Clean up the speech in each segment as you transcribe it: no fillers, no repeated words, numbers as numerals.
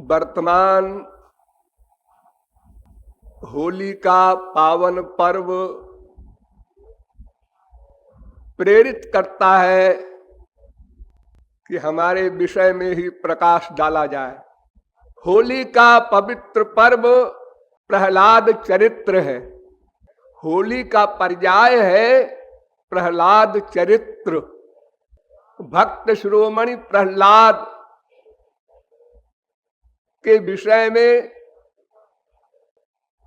वर्तमान होली का पावन पर्व प्रेरित करता है कि हमारे विषय में ही प्रकाश डाला जाए। होली का पवित्र पर्व प्रहलाद चरित्र है। होली का पर्याय है प्रहलाद चरित्र। भक्त शिरोमणि प्रहलाद के विषय में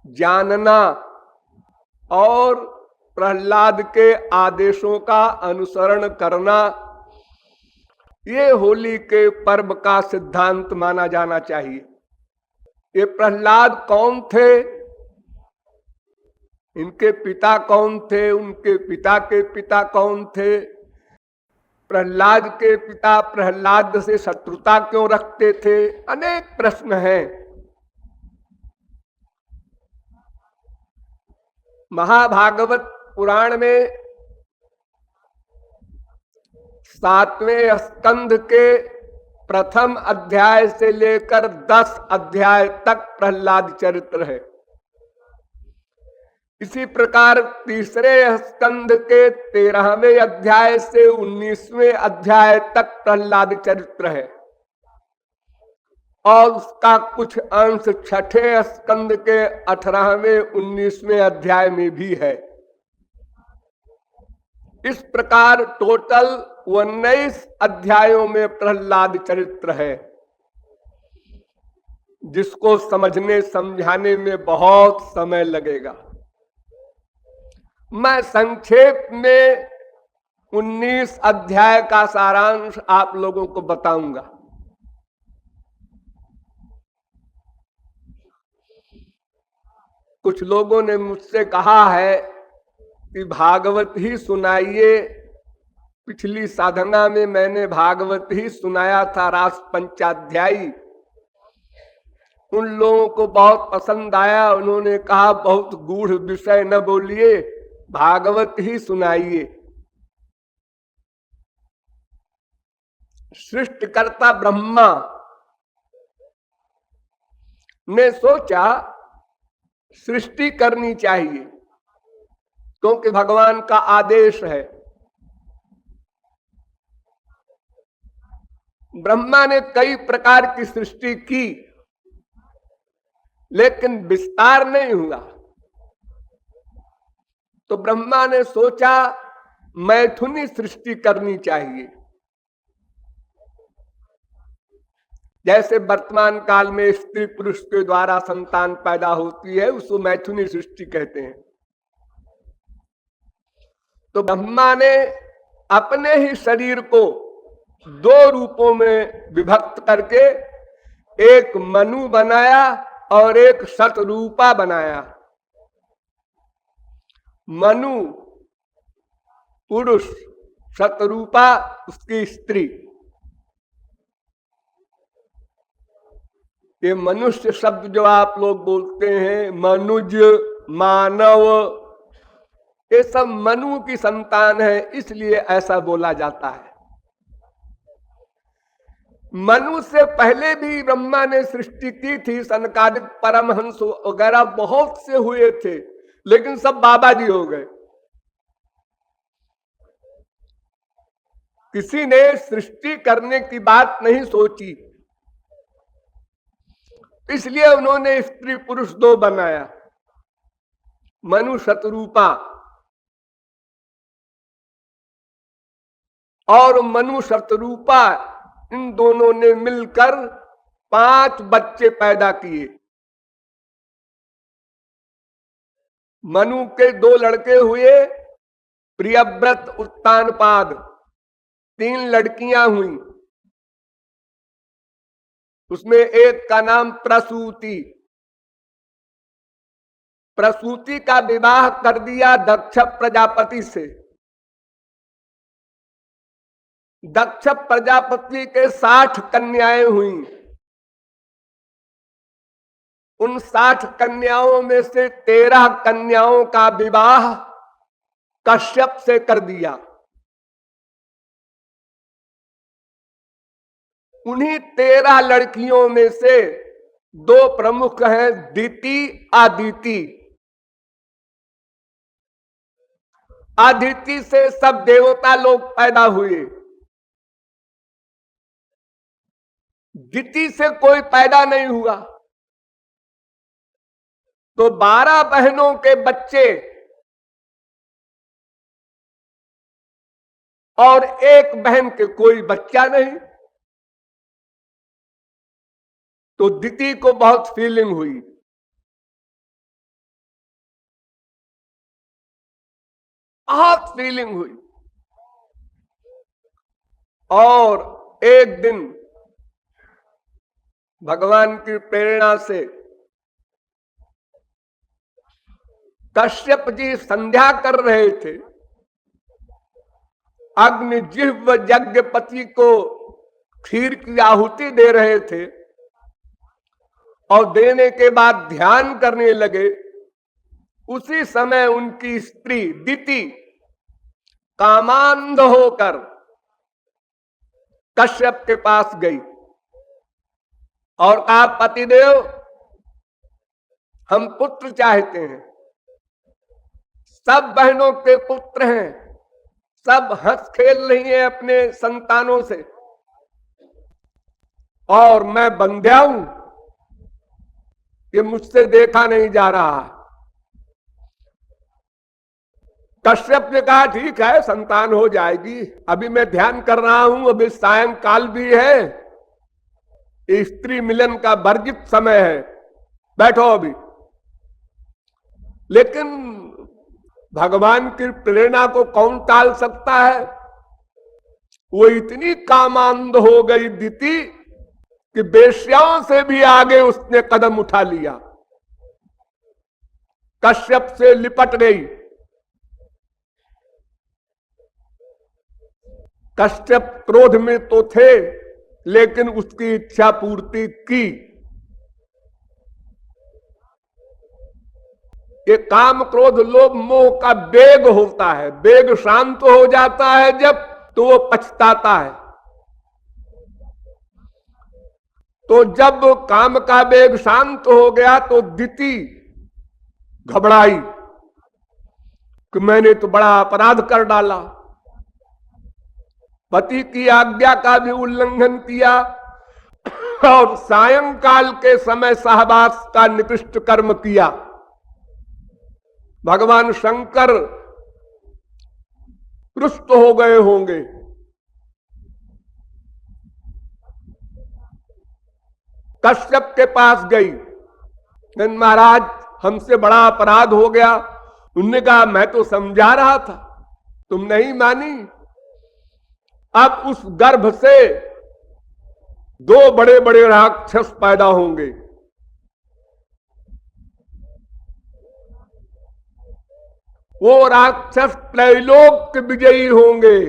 जानना और प्रहलाद के आदेशों का अनुसरण करना, ये होली के पर्व का सिद्धांत माना जाना चाहिए। ये प्रहलाद कौन थे, इनके पिता कौन थे, उनके पिता के पिता कौन थे, प्रहलाद के पिता प्रहलाद से शत्रुता क्यों रखते थे, अनेक प्रश्न हैं। महाभागवत पुराण में 7वें स्कंध के प्रथम अध्याय से लेकर 10 अध्याय तक प्रहलाद चरित्र है। इसी प्रकार तीसरे स्कंध के 13वें अध्याय से 19वें अध्याय तक प्रहलाद चरित्र है और उसका कुछ अंश छठे स्कंद के 18वें 19वें अध्याय में भी है। इस प्रकार टोटल 19 अध्यायों में प्रहलाद चरित्र है, जिसको समझने समझाने में बहुत समय लगेगा। मैं संक्षेप में 19 अध्याय का सारांश आप लोगों को बताऊंगा। कुछ लोगों ने मुझसे कहा है कि भागवत ही सुनाइए। पिछली साधना में मैंने भागवत ही सुनाया था, रास पंचाध्यायी। उन लोगों को बहुत पसंद आया। उन्होंने कहा बहुत गूढ़ विषय न बोलिए, भागवत ही सुनाइए। सृष्टिकर्ता ब्रह्मा ने सोचा सृष्टि करनी चाहिए, क्योंकि भगवान का आदेश है। ब्रह्मा ने कई प्रकार की सृष्टि की, लेकिन विस्तार नहीं हुआ। तो ब्रह्मा ने सोचा मैथुनी सृष्टि करनी चाहिए। जैसे वर्तमान काल में स्त्री पुरुष के द्वारा संतान पैदा होती है, उसको मैथुनी सृष्टि कहते हैं। तो ब्रह्मा ने अपने ही शरीर को 2 रूपों में विभक्त करके एक मनु बनाया और एक शतरूपा बनाया। मनु पुरुष, शतरूपा उसकी स्त्री। ये मनुष्य शब्द जो आप लोग बोलते हैं, मनुज, मानव, ये सब मनु की संतान है, इसलिए ऐसा बोला जाता है। मनु से पहले भी ब्रह्मा ने सृष्टि की थी। सनकादिक परमहंस वगैरह बहुत से हुए थे, लेकिन सब बाबा जी हो गए। किसी ने सृष्टि करने की बात नहीं सोची, इसलिए उन्होंने स्त्री पुरुष 2 बनाया, मनु शतरूपा। और मनु शतरूपा इन दोनों ने मिलकर 5 बच्चे पैदा किए। मनु के 2 लड़के हुए, प्रियव्रत, उत्तानपाद। 3 लड़कियां हुई, उसमें एक का नाम प्रसूति। प्रसूति का विवाह कर दिया दक्ष प्रजापति से। दक्ष प्रजापति के 60 कन्याएं हुई। उन 60 कन्याओं में से 13 कन्याओं का विवाह कश्यप से कर दिया। उन्हीं 13 लड़कियों में से दो प्रमुख हैं, दिति आदिति। आदिति से सब देवता लोग पैदा हुए, दिति से कोई पैदा नहीं हुआ। तो 12 बहनों के बच्चे और एक बहन के कोई बच्चा नहीं। तो दिति को बहुत फीलिंग हुई, बहुत फीलिंग हुई। और एक दिन भगवान की प्रेरणा से कश्यप जी संध्या कर रहे थे, अग्निजिह्व यज्ञपति को खीर की आहुति दे रहे थे, और देने के बाद ध्यान करने लगे। उसी समय उनकी स्त्री दिति कामांध होकर कश्यप के पास गई और कहा, पतिदेव हम पुत्र चाहते हैं, सब बहनों के पुत्र हैं, सब हंस खेल रही हैं अपने संतानों से, और मैं बंध्या हूं, ये मुझसे देखा नहीं जा रहा। कश्यप ने कहा, ठीक है संतान हो जाएगी, अभी मैं ध्यान कर रहा हूं, अभी सायंकाल भी है, स्त्री मिलन का वर्जित समय है, बैठो अभी। लेकिन भगवान की प्रेरणा को कौन टाल सकता है। वो इतनी कामांध हो गई दिति कि बेश्याओं से भी आगे उसने कदम उठा लिया, कश्यप से लिपट गई। कश्यप क्रोध में तो थे, लेकिन उसकी इच्छा पूर्ति की। ये काम क्रोध लोभ मोह का वेग होता है, वेग शांत हो जाता है जब, तो वो पछताता है। तो जब काम का वेग शांत हो गया तो दिति घबराई कि मैंने तो बड़ा अपराध कर डाला, पति की आज्ञा का भी उल्लंघन किया और सायंकाल के समय सहवास का निकृष्ट कर्म किया। भगवान शंकर रुष्ट हो गए होंगे। कश्यप के पास गई, महाराज हमसे बड़ा अपराध हो गया। उन्होंने कहा, मैं तो समझा रहा था, तुम नहीं मानी। अब उस गर्भ से 2 बड़े बड़े राक्षस पैदा होंगे। वो राक्षस त्रैलोक के विजयी होंगे,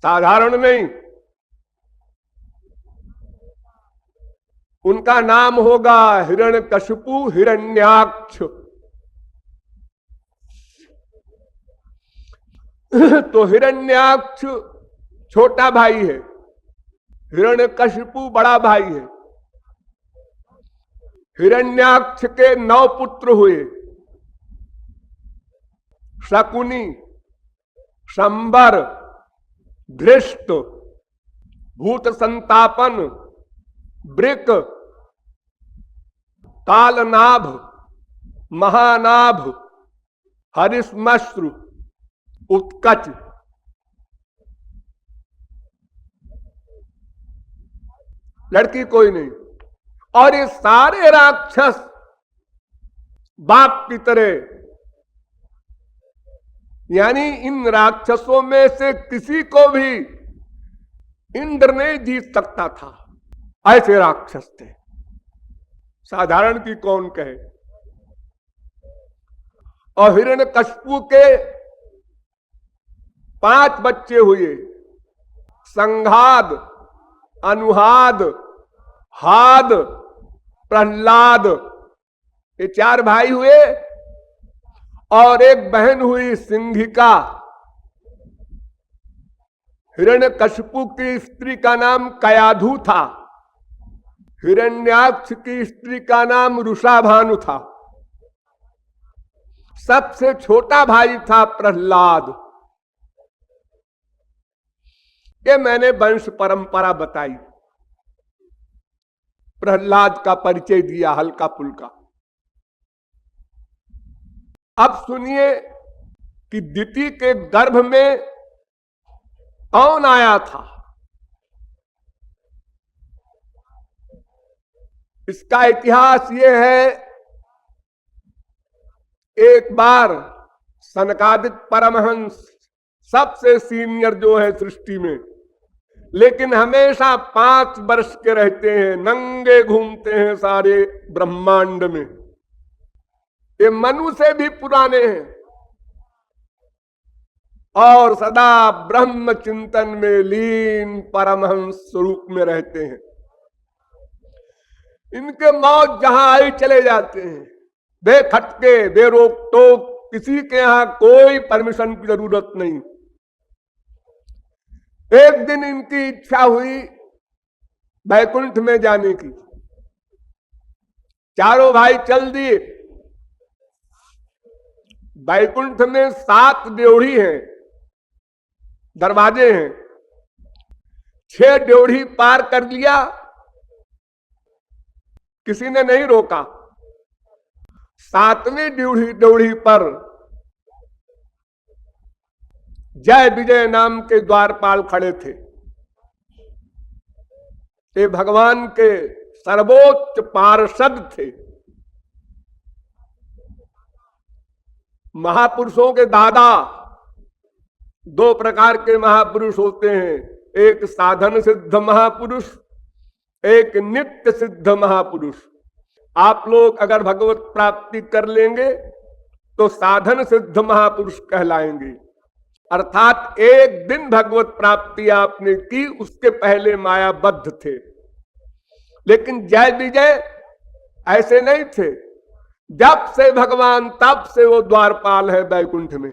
साधारण नहीं। उनका नाम होगा हिरण्यकशिपु, हिरण्याक्ष। तो हिरण्याक्ष छोटा भाई है, हिरण्यकशिपु बड़ा भाई है। हिरण्याक्ष के 9 पुत्र हुए, शकुनी, शंबर, धृष्ट, भूत संतापन, वृक, कालनाभ, महानाभ, हरिश्मश्रु, उत्कच। लड़की कोई नहीं। और ये सारे राक्षस बाप की तरह, यानी इन राक्षसों में से किसी को भी इंद्र नहीं जीत सकता था, ऐसे राक्षस थे, साधारण की कौन कहे। और हिरण्यकशिपु के 5 बच्चे हुए, संघाद, अनुहाद, हाद, प्रहलाद, ये 4 भाई हुए। और एक बहन हुई सिंहिका। हिरण्यकशिपु की स्त्री का नाम कयाधु था। हिरण्याक्ष की स्त्री का नाम रुषा भानु था। सबसे छोटा भाई था प्रहलाद। ये मैंने वंश परंपरा बताई, प्रहलाद का परिचय दिया हल्का फुल्का। अब सुनिए कि दिति के गर्भ में कौन आया था। इसका इतिहास ये है, एक बार सनकादिक परमहंस सबसे सीनियर जो है सृष्टि में, लेकिन हमेशा 5 वर्ष के रहते हैं, नंगे घूमते हैं सारे ब्रह्मांड में। ये मनु से भी पुराने हैं और सदा ब्रह्म चिंतन में लीन परमहंस स्वरूप में रहते हैं। इनके मौत जहां आई चले जाते हैं, बेखटके बेरोक टोक, किसी के यहां कोई परमिशन की जरूरत नहीं। एक दिन इनकी इच्छा हुई बैकुंठ में जाने की। चारों भाई चल दिए। बैकुंठ में 7 ड्योढ़ी हैं, दरवाजे हैं। 6 ड्योढ़ी पार कर लिया, किसी ने नहीं रोका। 7वीं ड्योढ़ी पर जय विजय नाम के द्वारपाल खड़े थे। ये भगवान के सर्वोच्च पार्षद थे, महापुरुषों के दादा। 2 प्रकार के महापुरुष होते हैं, एक साधन सिद्ध महापुरुष, एक नित्य सिद्ध महापुरुष। आप लोग अगर भगवत प्राप्ति कर लेंगे तो साधन सिद्ध महापुरुष कहलाएंगे, अर्थात एक दिन भगवत प्राप्ति आपने की, उसके पहले मायाबद्ध थे। लेकिन जय विजय ऐसे नहीं थे। जब से भगवान तब से वो द्वारपाल है बैकुंठ में।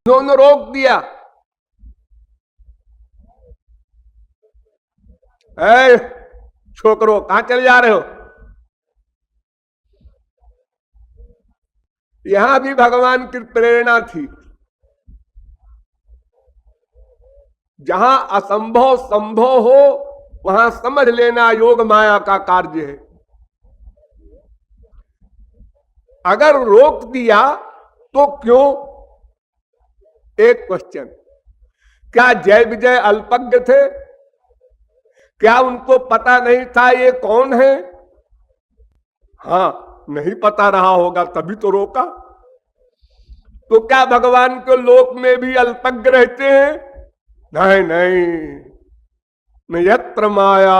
उन्होंने रोक दिया, ऐ छोकरो कहां चले जा रहे हो। यहां भी भगवान की प्रेरणा थी। जहां असंभव संभव हो वहां समझ लेना योग माया का कार्य है। अगर रोक दिया तो क्यों? एक क्वेश्चन, क्या जय विजय अल्पज्ञ थे? क्या उनको पता नहीं था ये कौन है? हां, नहीं पता रहा होगा तभी तो रोका। तो क्या भगवान के लोक में भी अल्पज्ञ रहते हैं? नहीं नहीं, न यत्र माया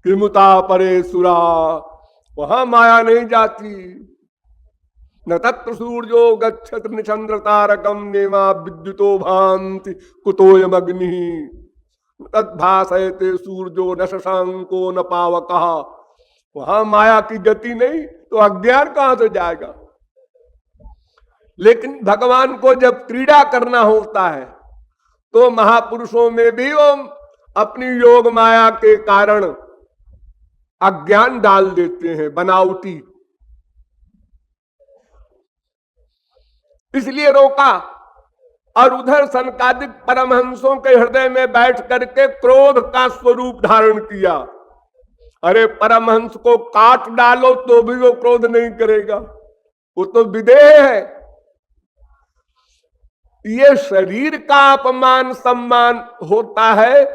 किमुता परे सुरा, वहां माया नहीं जाती। न तत्र सूर्यो गच्छत निचंद्र तारकम नेमा विद्युतो भांति कुतोयम अग्नि तद्भासयते सूर्यो न शशांको न पावकः। वहां माया की गति नहीं तो अज्ञान कहां से जाएगा। लेकिन भगवान को जब क्रीड़ा करना होता है तो महापुरुषों में भी वो अपनी योग माया के कारण अज्ञान डाल देते हैं, बनावटी। इसलिए रोका। और उधर सनकादिक परमहंसों के हृदय में बैठ करके क्रोध का स्वरूप धारण किया। अरे परमहंस को काट डालो तो भी वो क्रोध नहीं करेगा, वो तो विदेह है। ये शरीर का अपमान सम्मान होता है।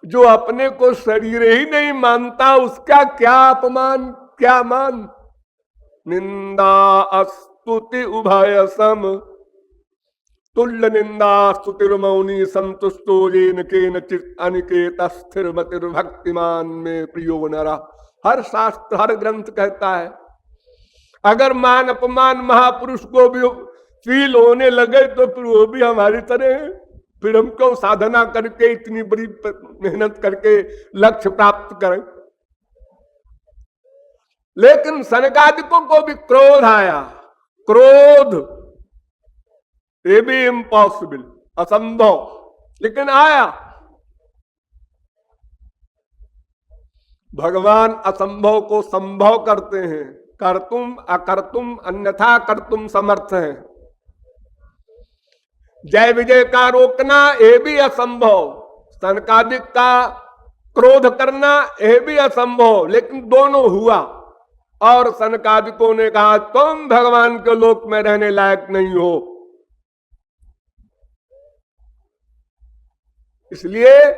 जो अपने को शरीर ही नहीं मानता उसका क्या अपमान क्या मान। निंदा स्तुति उभय सम तुल्य निंदा स्तुतिर मौनी संतुष्टो येन केनचित् अनिकेत स्थिर मतिर भक्तिमान में प्रियो नरा। हर शास्त्र हर ग्रंथ कहता है अगर मान अपमान महापुरुष को भी फील होने लगे तो फिर वो भी हमारी तरह है। फिर हमको साधना करके इतनी बड़ी मेहनत करके लक्ष्य प्राप्त करें। लेकिन सनकादिकों को भी क्रोध आया। क्रोध ये भी इम्पॉसिबल, असंभव, लेकिन आया। भगवान असंभव को संभव करते हैं, कर्तुम अकर्तुम अन्यथा कर्तुम समर्थ है। जय विजय का रोकना ये भी असंभव, सनकादिक का क्रोध करना ये भी असंभव, लेकिन दोनों हुआ। और सनकादिकों ने कहा तुम भगवान के लोक में रहने लायक नहीं हो, इसलिए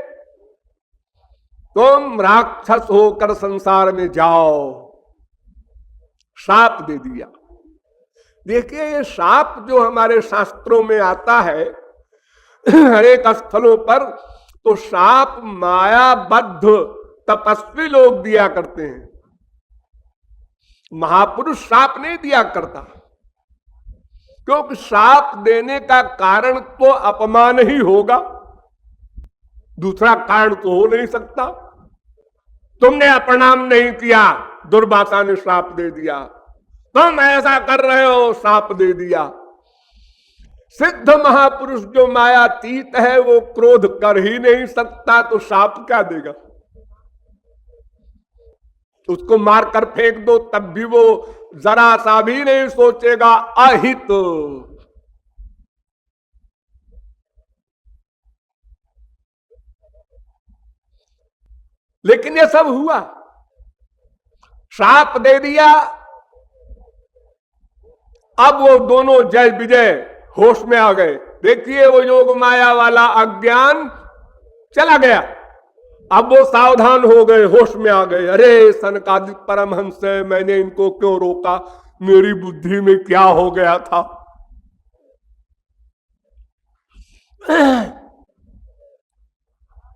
तुम राक्षस होकर संसार में जाओ। शाप दे दिया। देखिए ये शाप जो हमारे शास्त्रों में आता है हरेक स्थलों पर, तो शाप मायाबद्ध तपस्वी लोग दिया करते हैं, महापुरुष शाप नहीं दिया करता, क्योंकि शाप देने का कारण तो अपमान ही होगा, दूसरा कारण तो हो नहीं सकता। तुमने प्रणाम नहीं किया, दुर्वासा ने श्राप दे दिया, तुम ऐसा कर रहे हो, श्राप दे दिया। सिद्ध महापुरुष जो मायातीत है वो क्रोध कर ही नहीं सकता, तो श्राप क्या देगा? उसको मारकर फेंक दो तब भी वो जरा सा भी नहीं सोचेगा अहित। लेकिन ये सब हुआ, श्राप दे दिया। अब वो दोनों जय विजय होश में आ गए। देखिए वो योग माया वाला अज्ञान चला गया, अब वो सावधान हो गए, होश में आ गए। अरे सनकादिक परमहंस है, मैंने इनको क्यों रोका, मेरी बुद्धि में क्या हो गया था।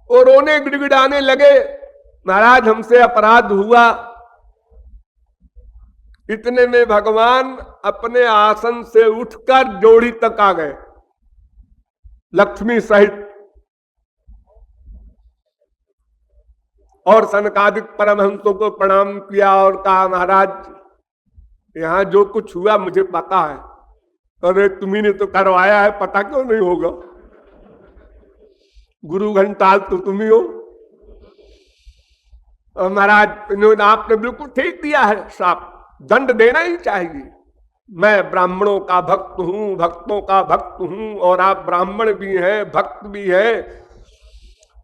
वो रोने गिड़गिड़ाने लगे, महाराज हमसे अपराध हुआ। इतने में भगवान अपने आसन से उठकर जोड़ी तक आ गए, लक्ष्मी सहित, और सनकादिक परमहंसों को प्रणाम किया और कहा महाराज यहां जो कुछ हुआ मुझे पता है। अरे तुम्ही ने तो करवाया है, पता क्यों नहीं होगा? गुरु घंटाल तो तुम ही हो। और महाराज आपने बिल्कुल ठीक दिया है, श्राप दंड देना ही चाहिए। मैं ब्राह्मणों का भक्त हूं, भक्तों का भक्त हूं, और आप ब्राह्मण भी हैं, भक्त भी हैं,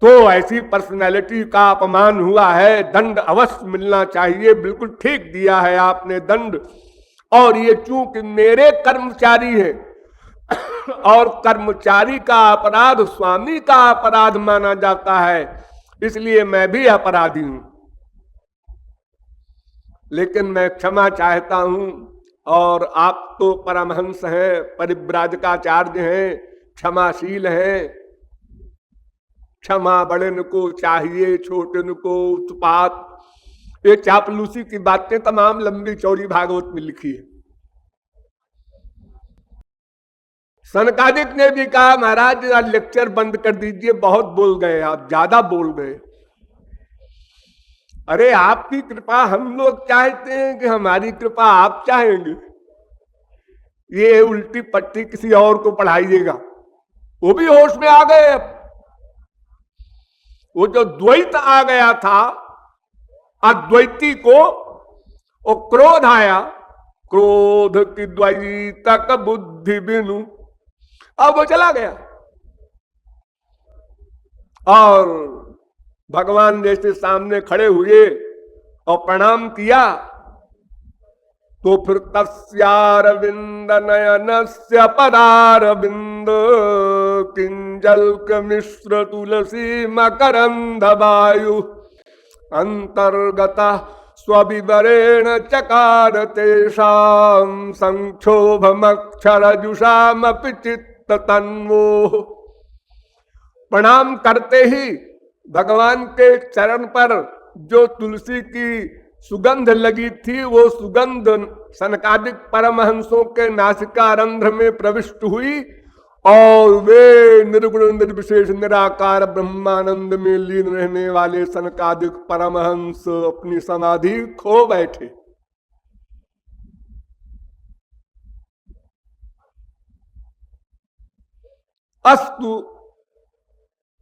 तो ऐसी पर्सनैलिटी का अपमान हुआ है, दंड अवश्य मिलना चाहिए। बिल्कुल ठीक दिया है आपने दंड। और ये चूंकि मेरे कर्मचारी है और कर्मचारी का अपराध स्वामी का अपराध माना जाता है, इसलिए मैं भी अपराधी हूं, लेकिन मैं क्षमा चाहता हूं। और आप तो परमहंस हैं, परिव्राजकाचार्य हैं, क्षमाशील हैं। क्षमा बड़े न को चाहिए, छोटे न को उत्पात। ये चापलूसी की बातें तमाम लंबी चौड़ी भागवत में लिखी है। सनकादिक ने भी कहा महाराज लेक्चर बंद कर दीजिए, बहुत बोल गए आप, ज्यादा बोल गए। अरे आपकी कृपा हम लोग चाहते हैं कि हमारी कृपा आप चाहेंगे? ये उल्टी पट्टी किसी और को पढ़ाइएगा। वो भी होश में आ गए। अब वो जो द्वैत आ गया था, अद्वैती को वो क्रोध आया, क्रोध की द्वैतक बुद्धि बिनु, अब वो चला गया। और भगवान जैसे सामने खड़े हुए और प्रणाम किया, तो फिर तस्यारविंद नयनस्य पदारविंद किंजल्क मिश्र तुलसी मकरंद वायु अंतर्गत स्वविवरेण चकार तेषां संक्षोभमक्षरजुषामपि चित्त तन्वो। प्रणाम करते ही भगवान के चरण पर जो तुलसी की सुगंध लगी थी, वो सुगंध सनकादिक परमहंसों के नासिका रंध्र में प्रविष्ट हुई और वे निर्गुण निर्विशेष निराकार ब्रह्मानंद में लीन रहने वाले सनकादिक परमहंस अपनी समाधि खो बैठे। अस्तु।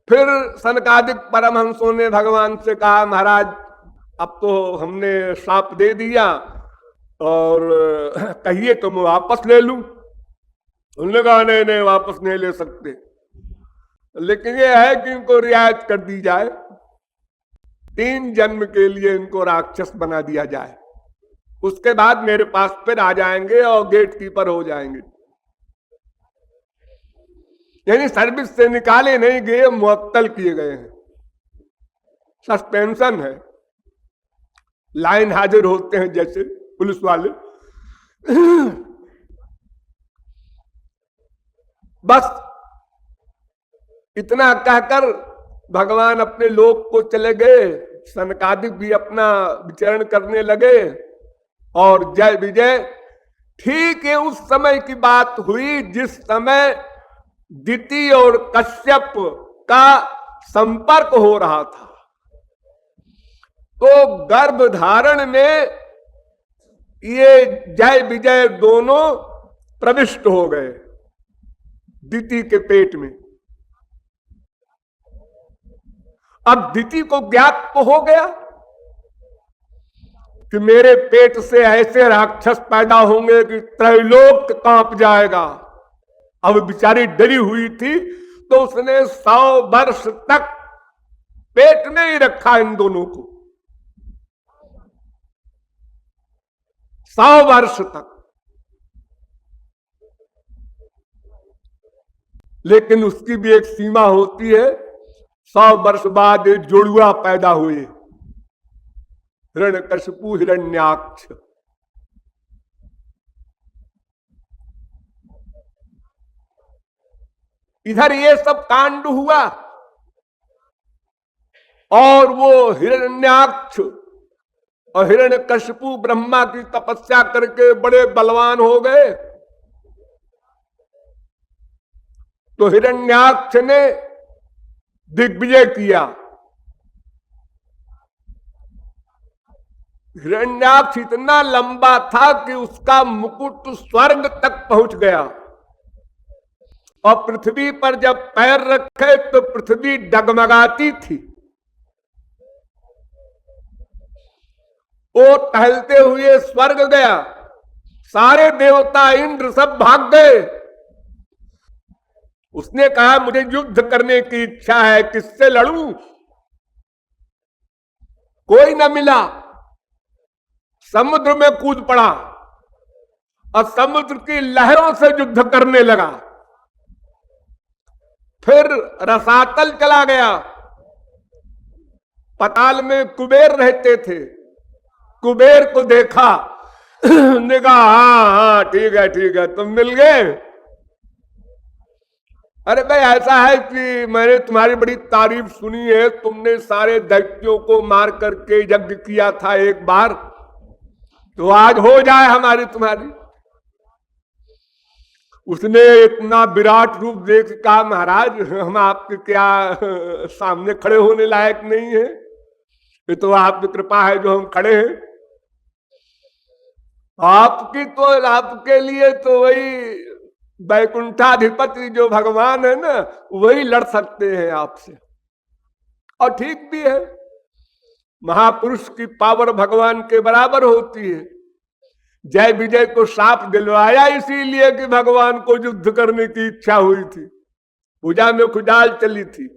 फिर सनकादिक परमहंसों ने भगवान से कहा महाराज अब तो हमने श्राप दे दिया और कहिए तो मैं वापस ले लूं। उन्होंने कहा नहीं नहीं वापस नहीं ले सकते, लेकिन ये है कि इनको रियायत कर दी जाए, 3 जन्म के लिए इनको राक्षस बना दिया जाए, उसके बाद मेरे पास फिर आ जाएंगे और गेट कीपर हो जाएंगे। यानी सर्विस से निकाले नहीं गए, मुअत्तल किए गए हैं, सस्पेंशन है। लाइन हाजिर होते हैं जैसे पुलिस वाले, बस इतना कहकर भगवान अपने लोक को चले गए। सनकादिक भी अपना विचरण करने लगे और जय विजय। ठीक है, उस समय की बात हुई जिस समय दिति और कश्यप का संपर्क हो रहा था। तो गर्भ धारण में ये जय विजय दोनों प्रविष्ट हो गए दिति के पेट में। अब दिति को ज्ञात तो हो गया कि मेरे पेट से ऐसे राक्षस पैदा होंगे कि त्रैलोक कांप जाएगा। अब बेचारी डरी हुई थी तो उसने 100 वर्ष तक पेट में ही रखा इन दोनों को, 100 वर्ष तक। लेकिन उसकी भी एक सीमा होती है। 100 वर्ष बाद एक जुड़वा पैदा हुए, हिरण्यकशिपु हिरण्याक्ष। इधर ये सब कांड हुआ और वो हिरण्याक्ष और हिरण्यकशिपु ब्रह्मा की तपस्या करके बड़े बलवान हो गए। तो हिरण्याक्ष ने दिग्विजय किया। हिरण्याक्ष इतना लंबा था कि उसका मुकुट स्वर्ग तक पहुंच गया और पृथ्वी पर जब पैर रखे तो पृथ्वी डगमगाती थी। वो टहलते हुए स्वर्ग गया, सारे देवता इंद्र सब भाग गए। उसने कहा मुझे युद्ध करने की इच्छा है, किससे लड़ूं? कोई न मिला, समुद्र में कूद पड़ा और समुद्र की लहरों से युद्ध करने लगा। फिर रसातल चला गया। पाताल में कुबेर रहते थे, कुबेर को देखा, ने कहा हाँ ठीक है तुम मिल गए। अरे भाई ऐसा है कि मैंने तुम्हारी बड़ी तारीफ सुनी है, तुमने सारे दैत्यों को मार करके यज्ञ किया था एक बार, तो आज हो जाए हमारी तुम्हारी। उसने इतना विराट रूप देख कहा महाराज हम आपके क्या सामने खड़े होने लायक नहीं है, ये तो आपकी कृपा है जो हम खड़े हैं। आपकी तो आपके लिए तो वही वैकुंठाधिपति जो भगवान है ना, वही लड़ सकते हैं आपसे। और ठीक भी है, महापुरुष की पावर भगवान के बराबर होती है। जय विजय को श्राप दिलवाया इसीलिए कि भगवान को युद्ध करने की इच्छा हुई थी, भुजा में खुजाल चली थी।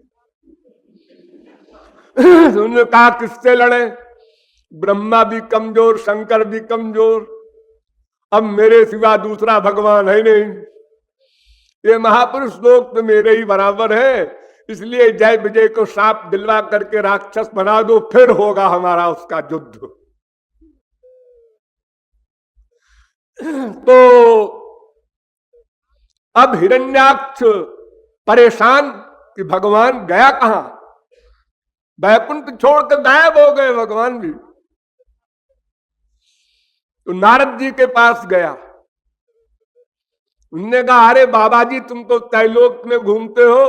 उन्होंने कहा किससे लड़े? ब्रह्मा भी कमजोर, शंकर भी कमजोर, अब मेरे सिवा दूसरा भगवान है नहीं, ये महापुरुष लोग तो मेरे ही बराबर है, इसलिए जय विजय को श्राप दिलवा करके राक्षस बना दो, फिर होगा हमारा उसका युद्ध। तो अब हिरण्याक्ष परेशान कि भगवान गया कहां, वैकुंठ छोड़कर गायब हो गए भगवान भी। तो नारद जी के पास गया, उनने कहा अरे बाबा जी तुम तो त्रैलोक में घूमते हो,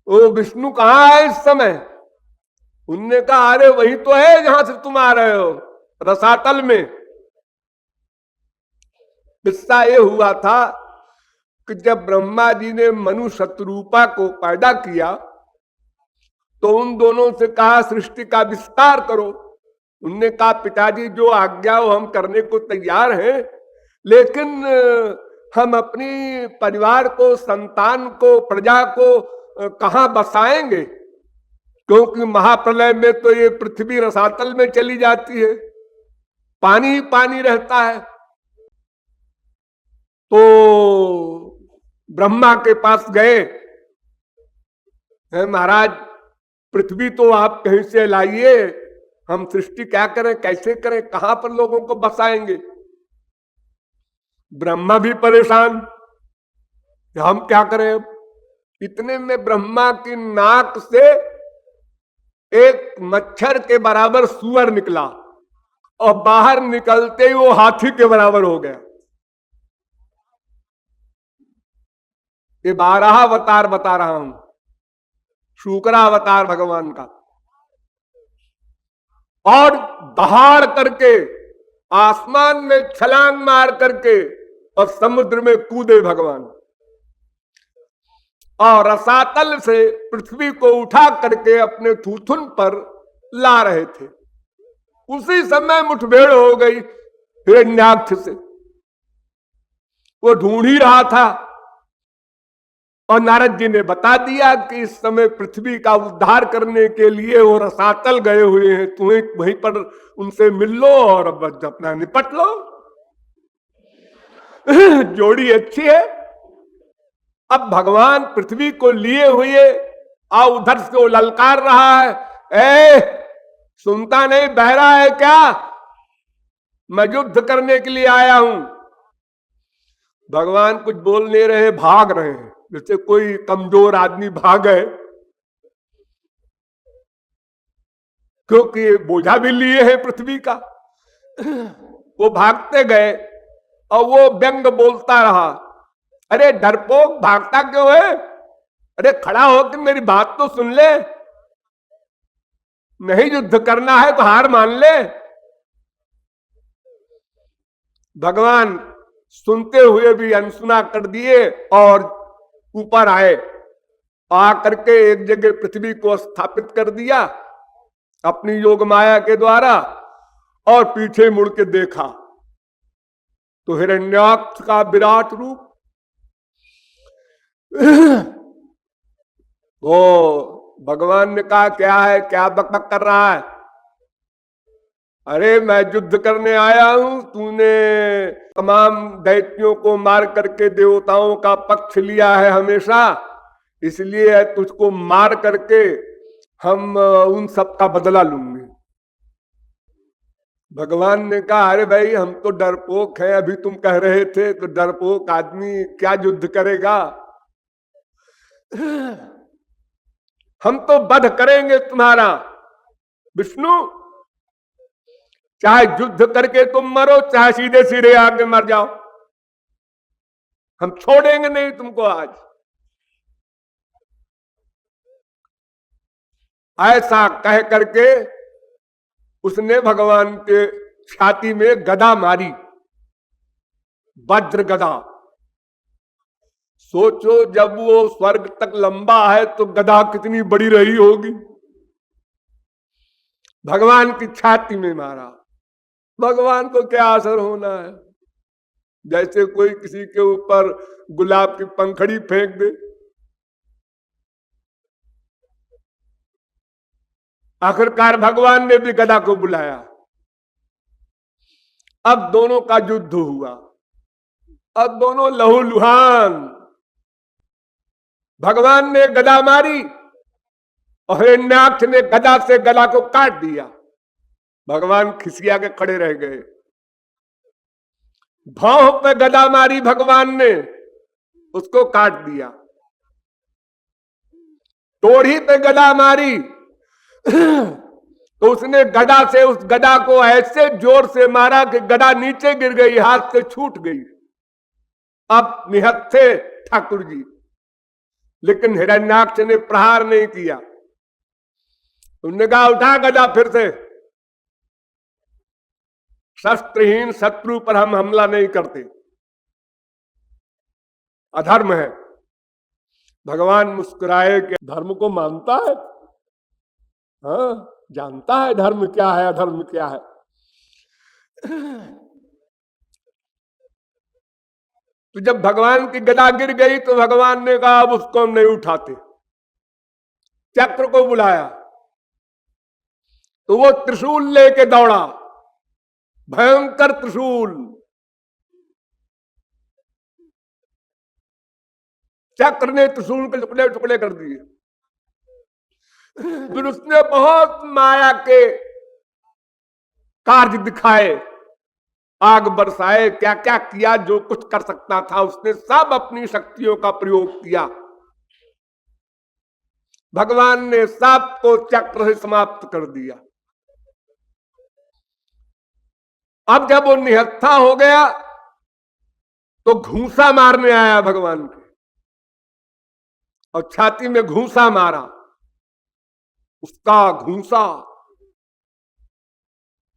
वो विष्णु कहां है इस समय? उनने कहा अरे वही तो है जहां से तुम आ रहे हो, रसातल में। किस्सा ये हुआ था कि जब ब्रह्मा जी ने मनु शत्रुपा को पैदा किया तो उन दोनों से कहा सृष्टि का विस्तार करो। उनने कहा पिताजी जो आज्ञा हो हम करने को तैयार हैं, लेकिन हम अपनी परिवार को, संतान को, प्रजा को कहां बसाएंगे, क्योंकि महाप्रलय में तो ये पृथ्वी रसातल में चली जाती है, पानी ही पानी रहता है। तो ब्रह्मा के पास गए, महाराज पृथ्वी तो आप कहीं से लाइए, हम सृष्टि क्या करें, कैसे करें, कहां पर लोगों को बसाएंगे। ब्रह्मा भी परेशान, हम क्या करें। इतने में ब्रह्मा की नाक से एक मच्छर के बराबर सुअर निकला और बाहर निकलते ही वो हाथी के बराबर हो गया। ये 12 अवतार बता रहा हूं, शुक्रा अवतार भगवान का। और दहाड़ करके आसमान में छलांग मार करके और समुद्र में कूदे भगवान, और रसातल से पृथ्वी को उठा करके अपने थूथुन पर ला रहे थे। उसी समय मुठभेड़ हो गई हिरण्याक्ष से। वो ढूंढ ही रहा था और नारद जी ने बता दिया कि इस समय पृथ्वी का उद्धार करने के लिए वो रसातल गए हुए हैं, तुम्हें वहीं पर उनसे मिल लो और अब अपना निपट लो। जोड़ी अच्छी है। अब भगवान पृथ्वी को लिए हुए और उधर से वो ललकार रहा है, ए सुनता नहीं, बहरा है क्या, मैं युद्ध करने के लिए आया हूं। भगवान कुछ बोल नहीं रहे, भाग रहे हैं, जैसे कोई कमजोर आदमी भागे, क्योंकि बोझा भी लिए हैं पृथ्वी का। वो भागते गए और वो व्यंग बोलता रहा, अरे डरपोक भागता क्यों है, अरे खड़ा होकर मेरी बात तो सुन ले, नहीं युद्ध करना है तो हार मान ले। भगवान सुनते हुए भी अनसुना कर दिए और ऊपर आए, आकर के एक जगह पृथ्वी को स्थापित कर दिया अपनी योग माया के द्वारा, और पीछे मुड़ के देखा तो हिरण्याक्ष का विराट रूप। वो भगवान ने कहा क्या है, क्या बकबक कर रहा है, अरे मैं युद्ध करने आया हूं, तूने तमाम दैत्यों को मार करके देवताओं का पक्ष लिया है हमेशा, इसलिए तुझको मार करके हम उन सब का बदला लूंगे। भगवान ने कहा अरे भाई हम तो डरपोक हैं, अभी तुम कह रहे थे तो डरपोक आदमी क्या युद्ध करेगा, हम तो वध करेंगे तुम्हारा। विष्णु चाहे युद्ध करके तुम मरो, चाहे सीधे सीधे आके मर जाओ, हम छोड़ेंगे नहीं तुमको आज। ऐसा कह करके उसने भगवान के छाती में गदा मारी, वज्र गदा। सोचो जब वो स्वर्ग तक लंबा है तो गदा कितनी बड़ी रही होगी। भगवान की छाती में मारा। भगवान को क्या असर होना है, जैसे कोई किसी के ऊपर गुलाब की पंखड़ी फेंक दे। आखिरकार भगवान ने भी गदा को बुलाया। अब दोनों का युद्ध हुआ, अब दोनों लहूलुहान। भगवान ने गदा मारी और हिरण्याक्ष ने गदा से गला को काट दिया। भगवान खिसिया के खड़े रह गए। भौं पे गदा मारी भगवान ने, उसको काट दिया। टोढ़ी पे गदा मारी तो उसने गदा से उस गदा को ऐसे जोर से मारा कि गदा नीचे गिर गई, हाथ से छूट गई। अब निहत्थे थे ठाकुर जी, लेकिन हिरण्याक्ष ने प्रहार नहीं किया। उन्होंने कहा उठा गदा फिर से, शस्त्रहीन शत्रु पर हम हमला नहीं करते, अधर्म है। भगवान मुस्कुराए कि धर्म को मानता है, हाँ, जानता है धर्म क्या है अधर्म क्या है। तो जब भगवान की गदा गिर गई तो भगवान ने कहा अब उसको हम नहीं उठाते, चक्र को बुलाया तो वो त्रिशूल लेके दौड़ा, भयंकर त्रिशूल, चक्र ने त्रिशूल के टुकड़े टुकड़े कर दिए। फिर उसने बहुत माया के कार्य दिखाए, आग बरसाए, क्या क्या किया, जो कुछ कर सकता था उसने सब अपनी शक्तियों का प्रयोग किया। भगवान ने सांप को चक्र से समाप्त कर दिया। अब जब वो निहत्था हो गया तो घूंसा मारने आया भगवान के, और छाती में घूंसा मारा। उसका घूंसा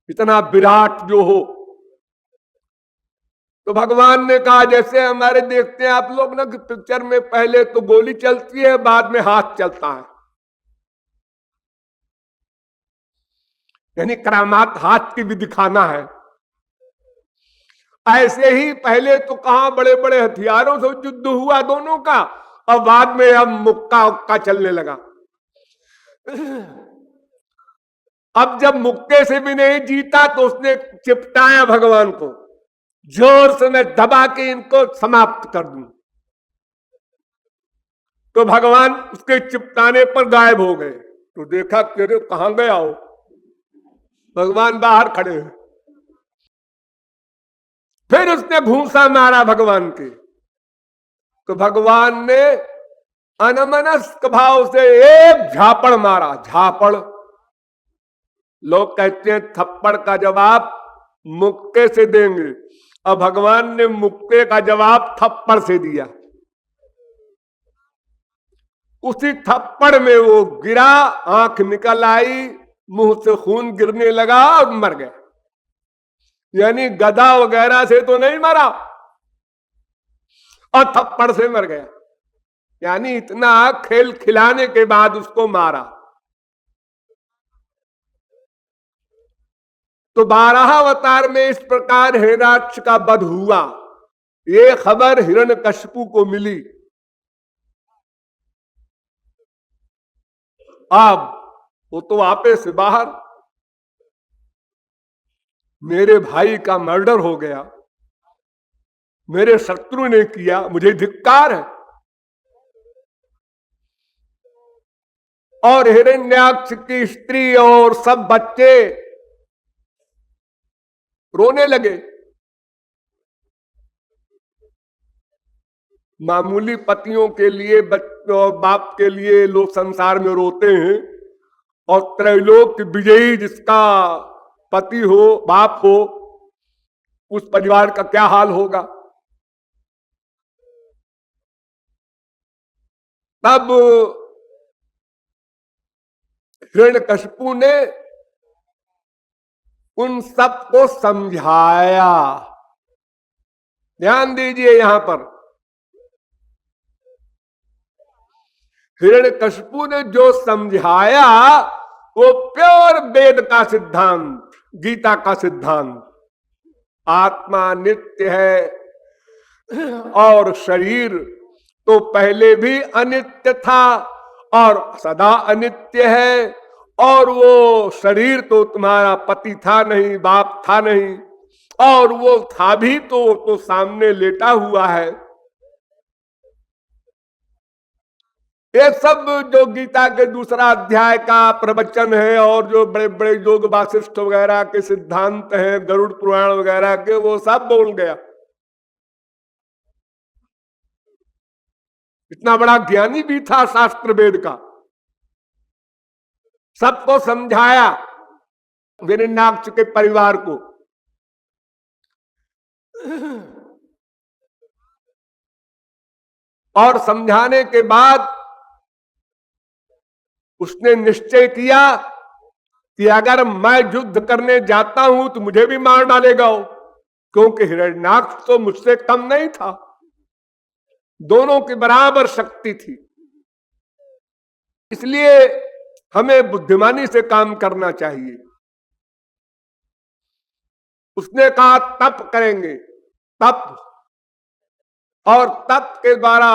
इतना विराट जो हो, तो भगवान ने कहा जैसे हमारे देखते हैं आप लोग ना कि पिक्चर में पहले तो गोली चलती है बाद में हाथ चलता है, यानी करामात हाथ की भी दिखाना है। ऐसे ही पहले तो कहां बड़े बड़े हथियारों से युद्ध हुआ दोनों का, और बाद में अब मुक्का उक्का चलने लगा। अब जब मुक्के से भी नहीं जीता तो उसने चिपटाया भगवान को, जोर से मैं दबा के इनको समाप्त कर दूं। तो भगवान उसके चिपटाने पर गायब हो गए। तो देखा तेरे कहां गया हो, भगवान बाहर खड़े हैं। फिर उसने घूंसा मारा भगवान के, तो भगवान ने अनमनस्क भाव से एक झापड़ मारा। झापड़, लोग कहते हैं थप्पड़ का जवाब मुक्के से देंगे, और भगवान ने मुक्के का जवाब थप्पड़ से दिया। उसी थप्पड़ में वो गिरा, आंख निकल आई, मुंह से खून गिरने लगा और मर गया। यानी गदा वगैरह से तो नहीं मरा, और थप्पड़ से मर गया। यानी इतना खेल खिलाने के बाद उसको मारा। तो 12 अवतार में इस प्रकार हिरण्याक्ष का वध हुआ। ये खबर हिरण्यकशिपु को मिली। अब वो तो आपे से बाहर, मेरे भाई का मर्डर हो गया, मेरे शत्रु ने किया, मुझे धिक्कार है। और हिरण्याक्ष की स्त्री और सब बच्चे रोने लगे। मामूली पतियों के लिए, बाप के लिए लोग संसार में रोते हैं, और त्रैलोक विजयी जिसका पति हो, बाप हो, उस परिवार का क्या हाल होगा। तब हिरण्यकशिपु ने उन सबको समझाया। ध्यान दीजिए यहां पर, हिरण्यकशिपु ने जो समझाया वो प्योर वेद का सिद्धांत, गीता का सिद्धांत। आत्मा नित्य है और शरीर तो पहले भी अनित्य था और सदा अनित्य है, और वो शरीर तो तुम्हारा पति था नहीं, बाप था नहीं, और वो था भी तो सामने लेटा हुआ है। ये सब जो गीता के दूसरा अध्याय का प्रवचन है, और जो बड़े बड़े योग वासिष्ठ वगैरह के सिद्धांत हैं, गरुड़ पुराण वगैरह के, वो सब बोल गया। इतना बड़ा ज्ञानी भी था शास्त्र वेद का, सबको समझाया हिरण्याक्ष के परिवार को। और समझाने के बाद उसने निश्चय किया कि अगर मैं युद्ध करने जाता हूं तो मुझे भी मार डालेगा, क्योंकि हिरण्याक्ष तो मुझसे कम नहीं था, दोनों की बराबर शक्ति थी। इसलिए हमें बुद्धिमानी से काम करना चाहिए। उसने कहा तप करेंगे, तप, और तप के द्वारा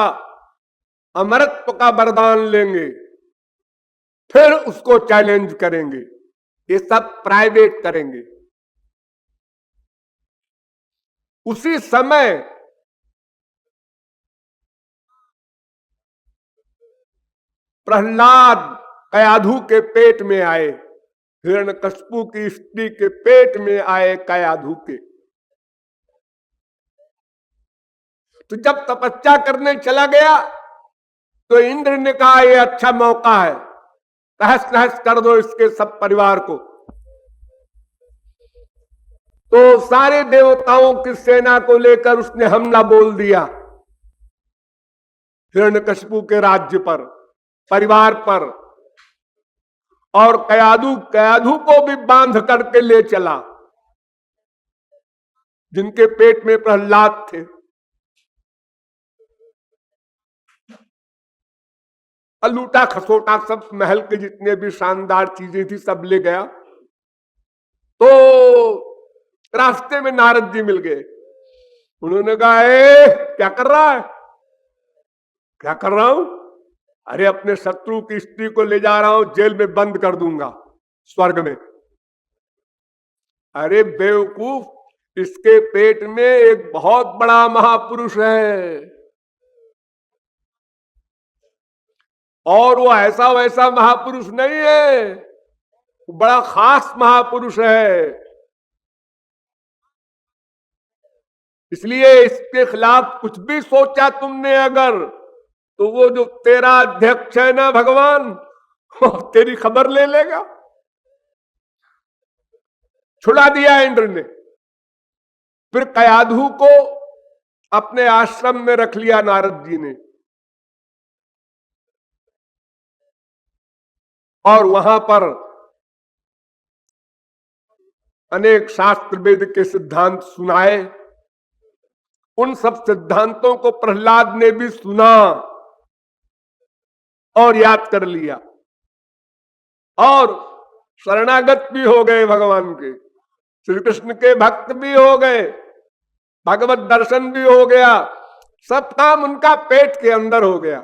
अमरत्व का वरदान लेंगे, फिर उसको चैलेंज करेंगे। ये सब प्राइवेट करेंगे। उसी समय प्रहलाद कयाधु के पेट में आए, हिरण्यकशिपु की स्त्री के पेट में आए कयाधु के। तो जब तपस्या करने चला गया तो इंद्र ने कहा यह अच्छा मौका है, तहस नहस कर दो इसके सब परिवार को। तो सारे देवताओं की सेना को लेकर उसने हमला बोल दिया हिरण्यकशिपु के राज्य पर, परिवार पर, और कयाधु को भी बांध करके ले चला, जिनके पेट में प्रहलाद थे। लूटा खसोटा सब, महल के जितने भी शानदार चीजें थी सब ले गया। तो रास्ते में नारद जी मिल गए। उन्होंने कहा क्या कर रहा है? क्या कर रहा हूं? अरे अपने शत्रु की स्त्री को ले जा रहा हूं, जेल में बंद कर दूंगा स्वर्ग में। अरे बेवकूफ, इसके पेट में एक बहुत बड़ा महापुरुष है, और वो ऐसा वैसा महापुरुष नहीं है, बड़ा खास महापुरुष है। इसलिए इसके खिलाफ कुछ भी सोचा तुमने अगर, तो वो जो तेरा अध्यक्ष है ना भगवान, वो तेरी खबर ले लेगा। छुड़ा दिया इंद्र ने। फिर कयाधु को अपने आश्रम में रख लिया नारद जी ने, और वहां पर अनेक शास्त्र वेद के सिद्धांत सुनाए। उन सब सिद्धांतों को प्रहलाद ने भी सुना और याद कर लिया, और शरणागत भी हो गए भगवान के, श्री कृष्ण के भक्त भी हो गए, भगवत दर्शन भी हो गया, सब काम उनका पेट के अंदर हो गया।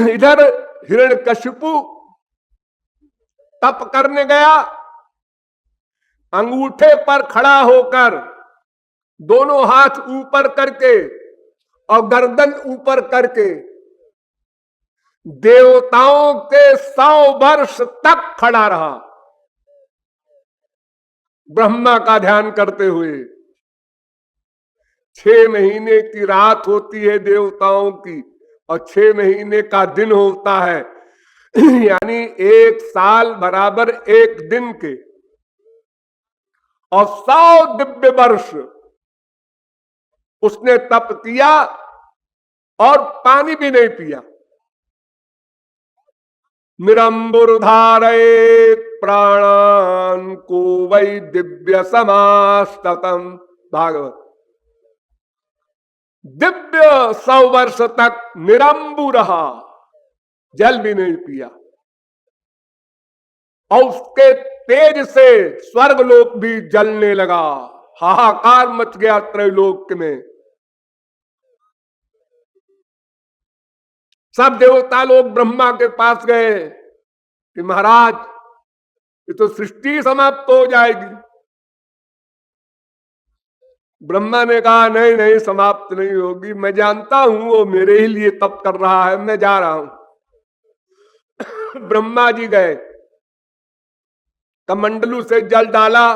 इधर हिरण्यकशिपु तप करने गया, अंगूठे पर खड़ा होकर दोनों हाथ ऊपर करके और गर्दन ऊपर करके देवताओं के 100 वर्ष तक खड़ा रहा, ब्रह्मा का ध्यान करते हुए। 6 महीने की रात होती है देवताओं की, और 6 महीने का दिन होता है, यानी 1 साल बराबर 1 दिन के, और 100 दिव्य वर्ष उसने तप किया और पानी भी नहीं पिया। निरंबुर धारे प्राणान को वै दिव्य समास्ततम, भागवत। दिव्य 100 वर्ष तक निरंबु रहा, जल भी नहीं पिया, और उसके तेज से स्वर्गलोक भी जलने लगा, हाहाकार मच गया त्रैलोक में। सब देवता लोग ब्रह्मा के पास गए कि महाराज ये तो सृष्टि समाप्त हो जाएगी। ब्रह्मा ने कहा नहीं नहीं, समाप्त नहीं होगी, मैं जानता हूं वो मेरे ही लिए तप कर रहा है, मैं जा रहा हूं। ब्रह्मा जी गए, कमंडलू से जल डाला,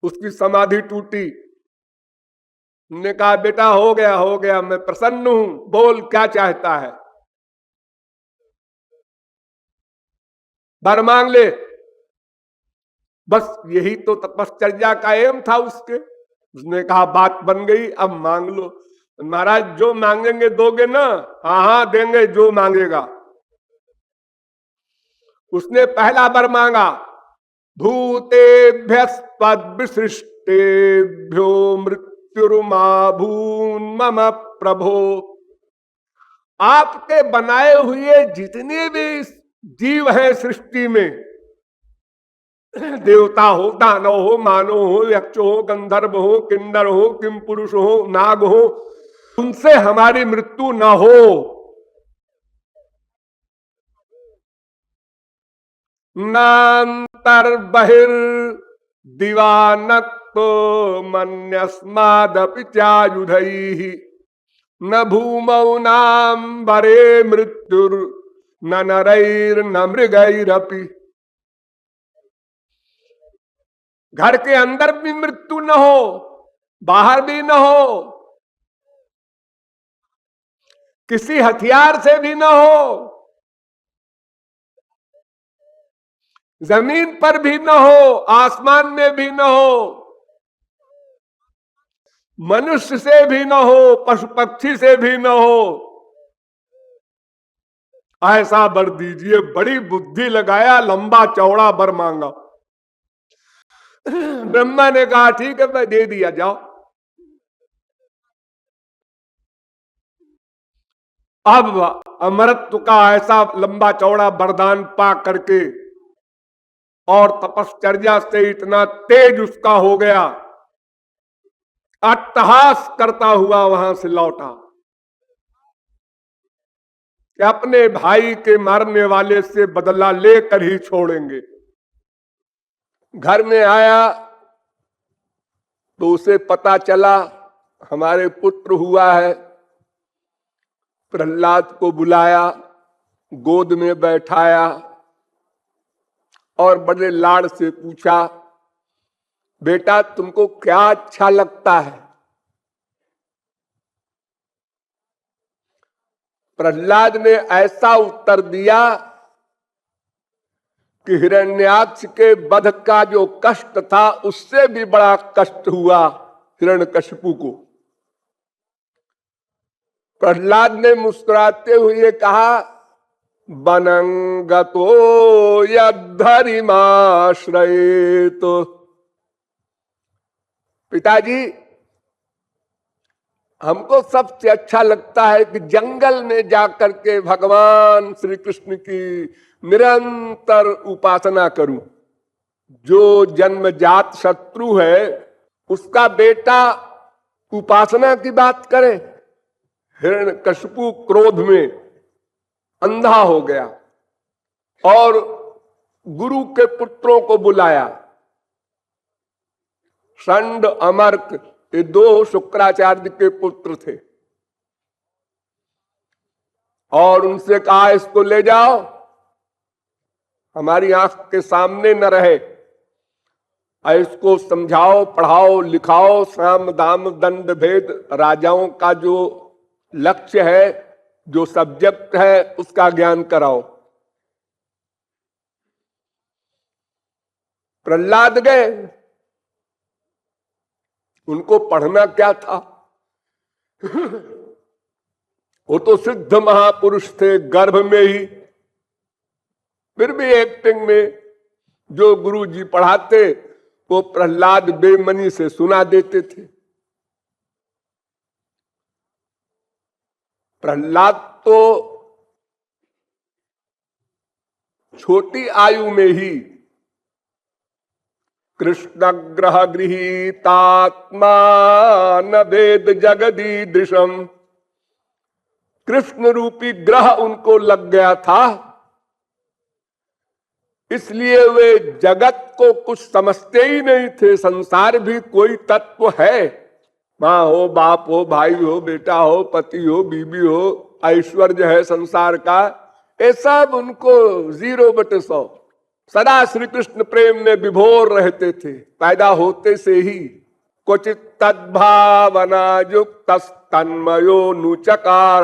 उसकी समाधि टूटी। ने कहा बेटा हो गया हो गया, मैं प्रसन्न हूं, बोल क्या चाहता है, वर मांग ले। बस यही तो तपश्चर्या का एम था उसके। उसने कहा बात बन गई, अब मांग लो। महाराज जो मांगेंगे दोगे ना? हाँ हाँ देंगे जो मांगेगा। उसने पहला वर मांगा, भूतेभ्य विशिष्टेभ्यो मृत्युर्मा भून् मम प्रभो आपके बनाए हुए जितने भी जीव हैं सृष्टि में, देवता हो, दानव हो, मानव हो, यक्ष हो, गंधर्व हो, किन्नर हो, किम पुरुष हो, नाग हो, उनसे हमारी मृत्यु न हो। नांतर बहिर दिवानक्तो मन्यस्मादपि चायुधैः न भूमौ नाम्बरे मृत्युर न नरैर न मृगैरपि। घर के अंदर भी मृत्यु न हो, बाहर भी न हो, किसी हथियार से भी न हो, जमीन पर भी न हो, आसमान में भी न हो, मनुष्य से भी न हो, पशु पक्षी से भी न हो। ऐसा वर दीजिए। बड़ी बुद्धि लगाया, लंबा चौड़ा वर मांगा। ब्रह्मा ने कहा ठीक है, मैं दे दिया, जाओ। अब अमरत्व का ऐसा लंबा चौड़ा वरदान पा करके और तपश्चर्या से इतना तेज उसका हो गया, अट्टहास करता हुआ वहां से लौटा कि अपने भाई के मारने वाले से बदला लेकर ही छोड़ेंगे। घर में आया तो उसे पता चला हमारे पुत्र हुआ है। प्रहलाद को बुलाया, गोद में बैठाया और बड़े लाड़ से पूछा, बेटा तुमको क्या अच्छा लगता है? प्रहलाद ने ऐसा उत्तर दिया कि हिरण्याक्ष के वध का जो कष्ट था उससे भी बड़ा कष्ट हुआ हिरण्यकशिपु को। प्रहलाद ने मुस्कुराते हुए कहा, बनंगतो यद्धरिमाश्रयेत। पिताजी, हमको सबसे अच्छा लगता है कि जंगल में जाकर के भगवान श्री कृष्ण की निरंतर उपासना करूं। जो जन्मजात शत्रु है उसका बेटा उपासना की बात करे। हिरण्यकशिपु क्रोध में अंधा हो गया और गुरु के पुत्रों को बुलाया। षंड, अमर्क, ये दो शुक्राचार्य के पुत्र थे और उनसे कहा इसको ले जाओ, हमारी आंख के सामने न रहे, इसको समझाओ, पढ़ाओ, लिखाओ, साम दाम दंड भेद राजाओं का जो लक्ष्य है, जो सब्जेक्ट है, उसका ज्ञान कराओ। प्रहलाद गए, उनको पढ़ना क्या था? वो तो सिद्ध महापुरुष थे गर्भ में ही, फिर भी एक्टिंग में जो गुरु जी पढ़ाते वो प्रहलाद बेमनी से सुना देते थे। प्रहलाद तो छोटी आयु में ही कृष्ण ग्रह गृहीतात्मा न वेद जगदीदृशम, कृष्ण रूपी ग्रह उनको लग गया था, इसलिए वे जगत को कुछ समझते ही नहीं थे। संसार भी कोई तत्व है, माँ हो, बाप हो, भाई हो, बेटा हो, पति हो, बीबी हो, ऐश्वर्य है संसार का, ये सब उनको 0/100। सदा श्री कृष्ण प्रेम में विभोर रहते थे पैदा होते से ही। क्वचित तद्भावना युक्त तन्मयो नुचकार,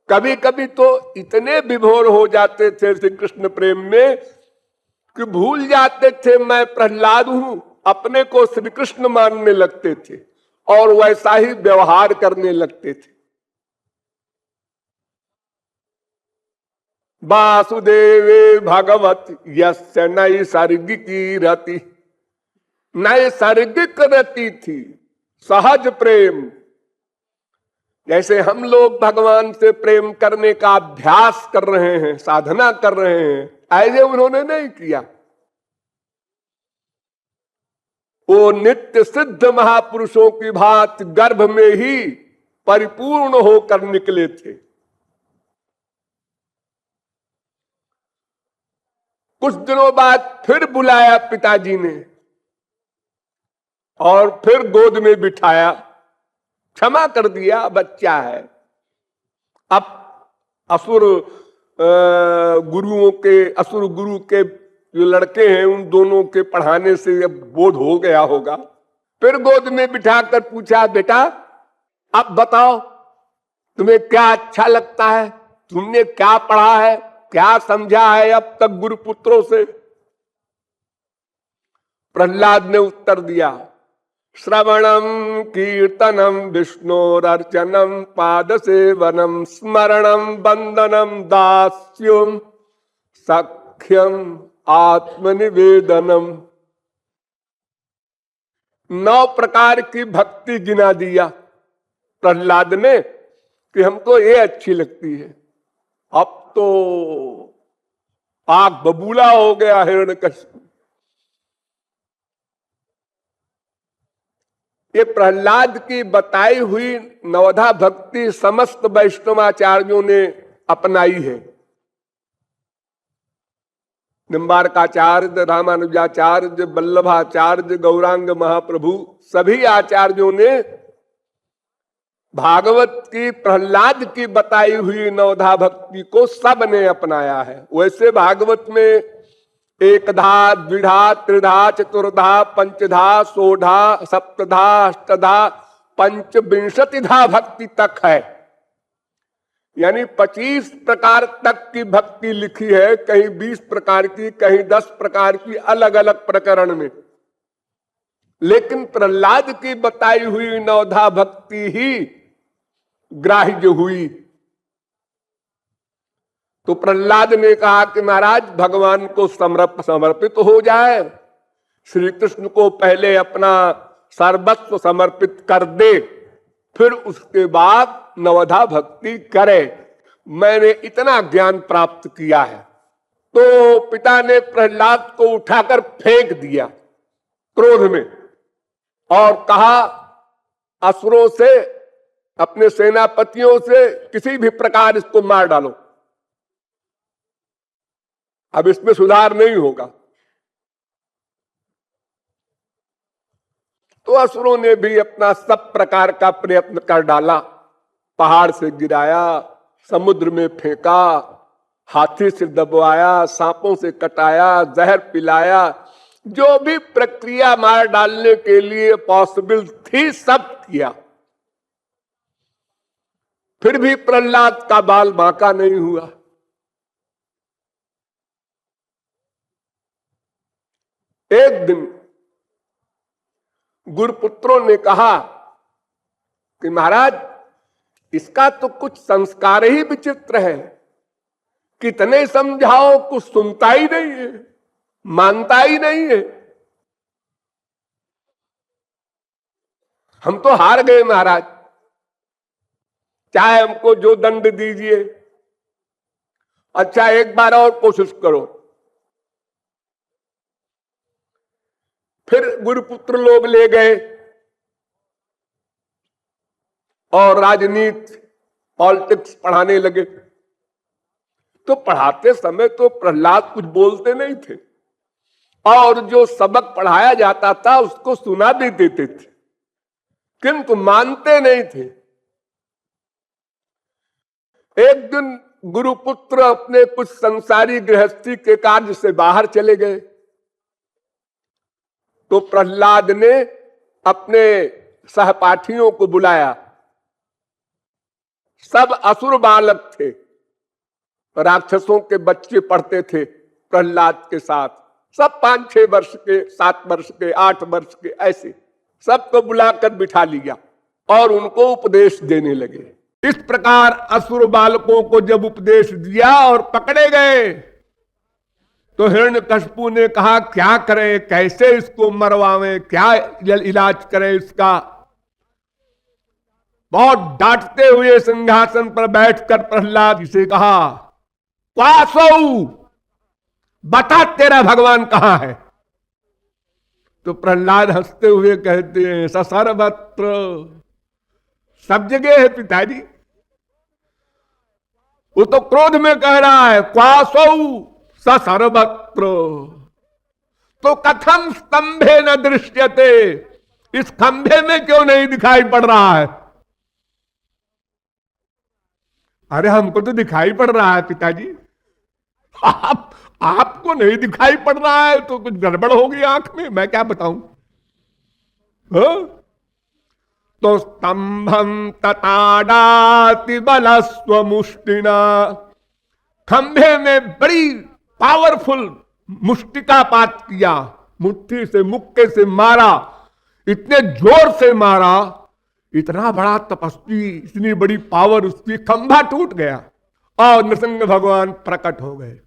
कभी कभी तो इतने विभोर हो जाते थे श्री कृष्ण प्रेम में कि भूल जाते थे मैं प्रहलाद हूं, अपने को श्री कृष्ण मानने लगते थे और वैसा ही व्यवहार करने लगते थे। वासुदेवे भगवत यस्य नैसर्गिकी रति, नैसर्गिक रति थी, सहज प्रेम। जैसे हम लोग भगवान से प्रेम करने का अभ्यास कर रहे हैं, साधना कर रहे हैं, ऐसे उन्होंने नहीं किया। वो नित्य सिद्ध महापुरुषों की भांति गर्भ में ही परिपूर्ण होकर निकले थे। कुछ दिनों बाद फिर बुलाया पिताजी ने और फिर गोद में बिठाया, क्षमा कर दिया, बच्चा है। अब असुर असुर गुरु के जो लड़के हैं उन दोनों के पढ़ाने से अब बोध हो गया होगा। फिर गोद में बिठाकर पूछा, बेटा अब बताओ तुम्हें क्या अच्छा लगता है, तुमने क्या पढ़ा है, क्या समझा है अब तक गुरुपुत्रों से। प्रहलाद ने उत्तर दिया, श्रवणम कीर्तनम विष्णोरर्चनम पाद सेवनम स्मरणम वंदनम दास्यम सख्यम आत्मनिवेदनम। 9 प्रकार की भक्ति गिना दिया प्रहलाद ने कि हमको ये अच्छी लगती है। अब तो आग बबूला हो गया हिरण्यकश्यप। ये प्रहलाद की बताई हुई नवधा भक्ति समस्त वैष्णवाचार्यों ने अपनाई है। निम्बारकाचार्य, रामानुजाचार्य, वल्लभाचार्य, गौरांग महाप्रभु, सभी आचार्यों ने भागवत की प्रहलाद की बताई हुई नवधा भक्ति को सब ने अपनाया है। वैसे भागवत में एकधा, द्विधा, त्रिधा, चतुर्धा, पंचधा, सोढ़ा, सप्तधा, अष्टधा, पंचविंशतिधा भक्ति तक है, यानी 25 प्रकार तक की भक्ति लिखी है, कहीं 20 प्रकार की, कहीं 10 प्रकार की, अलग अलग प्रकरण में। लेकिन प्रहलाद की बताई हुई नवधा भक्ति ही ग्राह्य हुई। तो प्रहलाद ने कहा कि महाराज भगवान को समर्पित हो जाए, श्री कृष्ण को पहले अपना सर्वस्व समर्पित कर दे, फिर उसके बाद नवधा भक्ति करे। मैंने इतना ज्ञान प्राप्त किया है। तो पिता ने प्रहलाद को उठाकर फेंक दिया क्रोध में और कहा, असुरों से, अपने सेनापतियों से किसी भी प्रकार इसको मार डालो, अब इसमें सुधार नहीं होगा। तो असुरों ने भी अपना सब प्रकार का प्रयत्न कर डाला, पहाड़ से गिराया, समुद्र में फेंका, हाथी से दबवाया, सांपों से कटाया, जहर पिलाया, जो भी प्रक्रिया मार डालने के लिए पॉसिबल थी सब किया। फिर भी प्रहलाद का बाल बांका नहीं हुआ। एक दिन गुरुपुत्रों ने कहा कि महाराज इसका तो कुछ संस्कार ही विचित्र है, कितने समझाओ कुछ सुनता ही नहीं है, मानता ही नहीं है। हम तो हार गए महाराज, चाहे हमको जो दंड दीजिए, अच्छा एक बार और कोशिश करो। फिर गुरुपुत्र लोग ले गए और राजनीति, पॉलिटिक्स पढ़ाने लगे। तो पढ़ाते समय तो प्रहलाद कुछ बोलते नहीं थे और जो सबक पढ़ाया जाता था उसको सुना भी देते थे, किंतु मानते नहीं थे। एक दिन गुरुपुत्र अपने कुछ संसारी गृहस्थी के कार्य से बाहर चले गए, तो प्रहलाद ने अपने सहपाठियों को बुलाया। सब असुर बालक थे, राक्षसों के बच्चे पढ़ते थे प्रहलाद के साथ, सब 5-6 वर्ष के, 7 वर्ष के, 8 वर्ष के, ऐसे सबको बुलाकर बिठा लिया और उनको उपदेश देने लगे। इस प्रकार असुर बालकों को जब उपदेश दिया और पकड़े गए तो हिरण्यकशिपु ने कहा क्या करें, कैसे इसको मरवावें, क्या इलाज करें इसका। बहुत डांटते हुए सिंहासन पर बैठकर प्रहलाद जी से कहा, क्वासौ, बता तेरा भगवान कहां है। तो प्रहलाद हंसते हुए कहते हैं, सर्वत्र, सब जगह है पिताजी। वो तो क्रोध में कह रहा है, क्वासौ सर्वत्र, तो कथम स्तंभे न दृश्यते, इस खंभे में क्यों नहीं दिखाई पड़ रहा है। अरे हमको तो दिखाई पड़ रहा है पिताजी, आपको नहीं दिखाई पड़ रहा है तो कुछ गड़बड़ होगी आंख में, मैं क्या बताऊं। तो स्तंभम तताड़ाति बलस्व मुष्टिना, खंभे में बड़ी पावरफुल मुष्टिकापात किया, मुट्ठी से मुक्के से मारा, इतने जोर से मारा, इतना बड़ा तपस्वी, इतनी बड़ी पावर उसकी, खंभा टूट गया और नृसिंह भगवान प्रकट हो गए,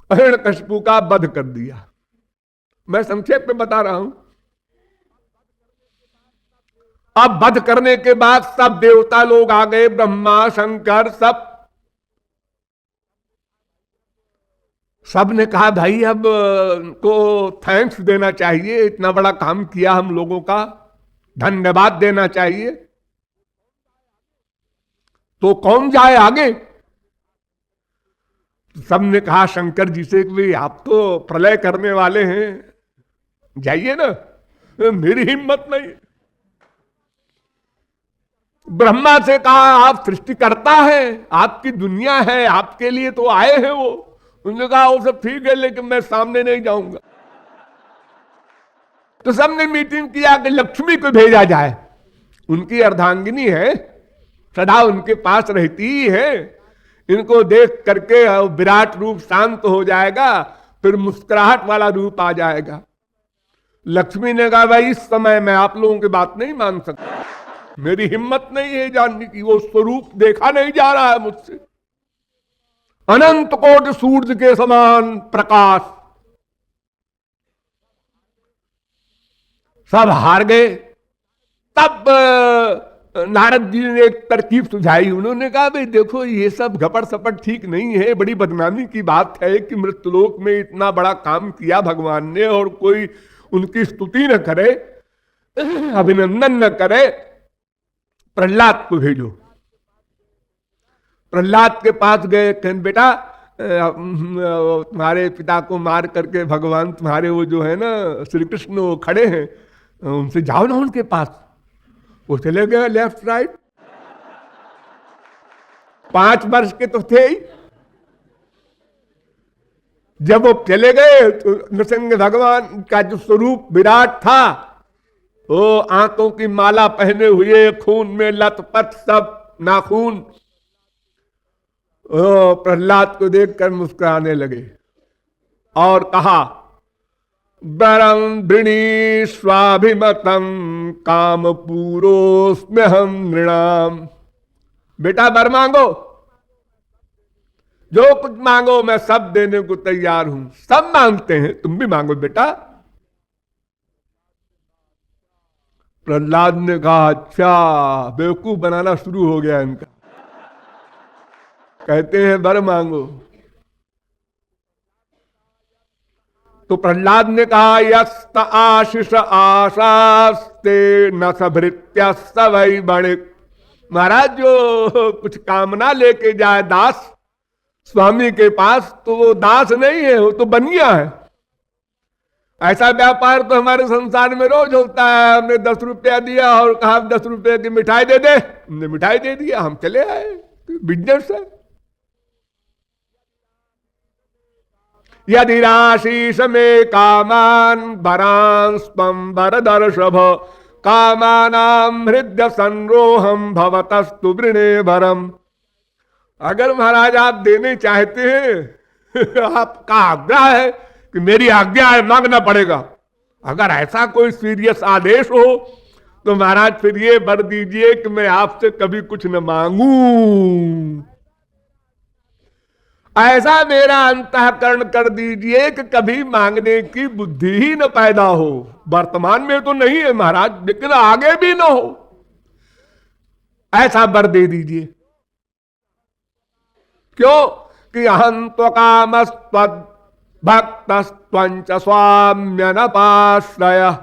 हिरण्यकशिपु का वध कर दिया। मैं संक्षेप में बता रहा हूं। अब वध करने के बाद सब देवता लोग आ गए, ब्रह्मा शंकर सब ने कहा भाई अब को थैंक्स देना चाहिए, इतना बड़ा काम किया हम लोगों का, धन्यवाद देना चाहिए। तो कौन जाए आगे। सबने कहा शंकर जी से कि आप तो प्रलय करने वाले हैं, जाइए ना, मेरी हिम्मत नहीं। ब्रह्मा से कहा आप सृष्टिकर्ता है, आपकी दुनिया है, आपके लिए तो आए हैं वो। उन्होंने कहा वो सब ठीक है लेकिन मैं सामने नहीं जाऊंगा। तो सबने मीटिंग किया कि लक्ष्मी को भेजा जाए, उनकी अर्धांगिनी है, सदा उनके पास रहती ही है, इनको देख करके विराट रूप शांत हो जाएगा, फिर मुस्कुराहट वाला रूप आ जाएगा। लक्ष्मी ने कहा भाई इस समय मैं आप लोगों की बात नहीं मान सकता, मेरी हिम्मत नहीं है जानने की, वो स्वरूप देखा नहीं जा रहा है मुझसे। अनंत कोटि सूर्य के समान प्रकाश, सब हार गए। तब नारद जी ने एक तरकीब सुझाई, उन्होंने कहा भाई देखो ये सब घपड़ सपट ठीक नहीं है, बड़ी बदनामी की बात है कि मृत्युलोक में इतना बड़ा काम किया भगवान ने और कोई उनकी स्तुति न करे, अभिनंदन न करे। प्रहलाद को भेजो। प्रहलाद के पास गए, कहन बेटा तुम्हारे पिता को मार करके भगवान तुम्हारे वो जो है ना श्री कृष्ण वो खड़े हैं, उनसे जाओ ना उनके पास। वो चले गए लेफ्ट राइट, 5 वर्ष के तो थे ही। जब वो चले गए तो नृसिंह भगवान का जो स्वरूप विराट था, वो आंखों की माला पहने हुए, खून में लथपथ सब नाखून, प्रहलाद को देखकर मुस्कुराने लगे और कहा वरम वृणी स्वाभिमतम काम पूरोस्म्य हम नृणाम। बेटा वर मांगो, जो कुछ मांगो मैं सब देने को तैयार हूं। सब मांगते हैं, तुम भी मांगो बेटा। प्रहलाद ने कहा अच्छा, बेवकूफ बनाना शुरू हो गया इनका। कहते हैं वर मांगो। तो प्रहलाद ने कहा यस्त आशीष आशास्ते न सभृत्य सवै बणिक। महाराज जो कुछ कामना लेके जाए दास स्वामी के पास, तो वो दास नहीं है, वो तो बनिया है। ऐसा व्यापार तो हमारे संसार में रोज होता है। हमने 10 रुपया दिया और कहा 10 रुपये की मिठाई दे दे, हमने मिठाई दे दिया, हम चले आए, बिजनेस है। यदि राशीष में कामान वरांस्पम वरदर्शभ कामानाम हृदय संरोहम भवतस्तु वृणे वरम। अगर महाराज आप देने चाहते हैं, आपका आग्रह है कि मेरी आज्ञा है, मांगना पड़ेगा। अगर ऐसा कोई सीरियस आदेश हो तो महाराज फिर ये वर दीजिए कि मैं आपसे कभी कुछ न मांगू। ऐसा मेरा अंतःकरण कर दीजिए कि कभी मांगने की बुद्धि ही न पैदा हो। वर्तमान में तो नहीं है महाराज, लेकिन आगे भी न हो। ऐसा वर दे दीजिए। क्यों कि अहं त्वकामस्त्वद् भक्तस्त्वंच स्वाम्य नपाश्रय।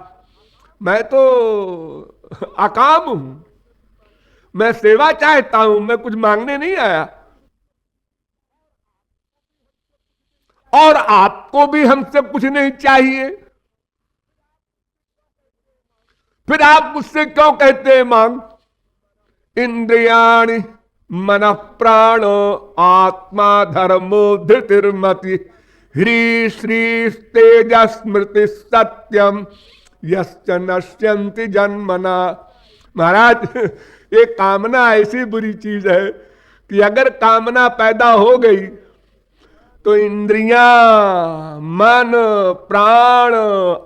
मैं तो अकाम हूं, मैं सेवा चाहता हूं, मैं कुछ मांगने नहीं आया। और आपको भी हमसे कुछ नहीं चाहिए, फिर आप मुझसे क्यों कहते हैं मांग। इंद्रियाणि मन प्राण आत्मा धर्मो धृतिर्मति ह्री श्री तेज स्मृति सत्यम यश्च नश्यन्ति जन्मना। महाराज ये कामना ऐसी बुरी चीज है कि अगर कामना पैदा हो गई तो इंद्रियां, मन, प्राण,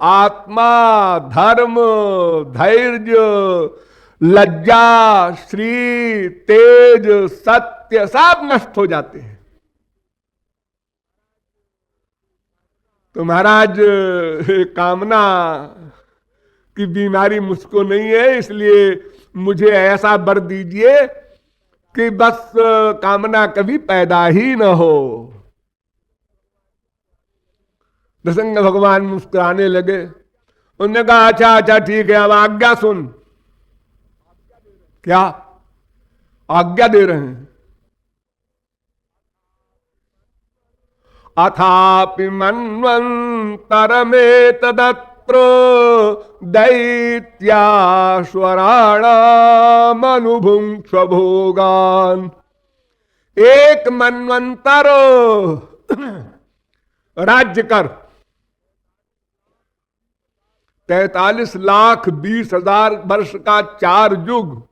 आत्मा, धर्म, धैर्य, लज्जा, श्री, तेज, सत्य सब नष्ट हो जाते हैं। तो महाराज कामना की बीमारी मुझको नहीं है, इसलिए मुझे ऐसा वर दीजिए कि बस कामना कभी पैदा ही न हो। नृसिंह भगवान मुस्कुराने लगे। उन्होंने कहा अच्छा अच्छा ठीक है, अब आज्ञा सुन। क्या आज्ञा दे रहे हैं? अथापि मन्वन्तरमेतदत्र दैत्याश्वराणामनुभुङ्क्ष्व भोगान्। एक मन्वंतर राज्य कर, 43,20,000 वर्ष का 4 युग,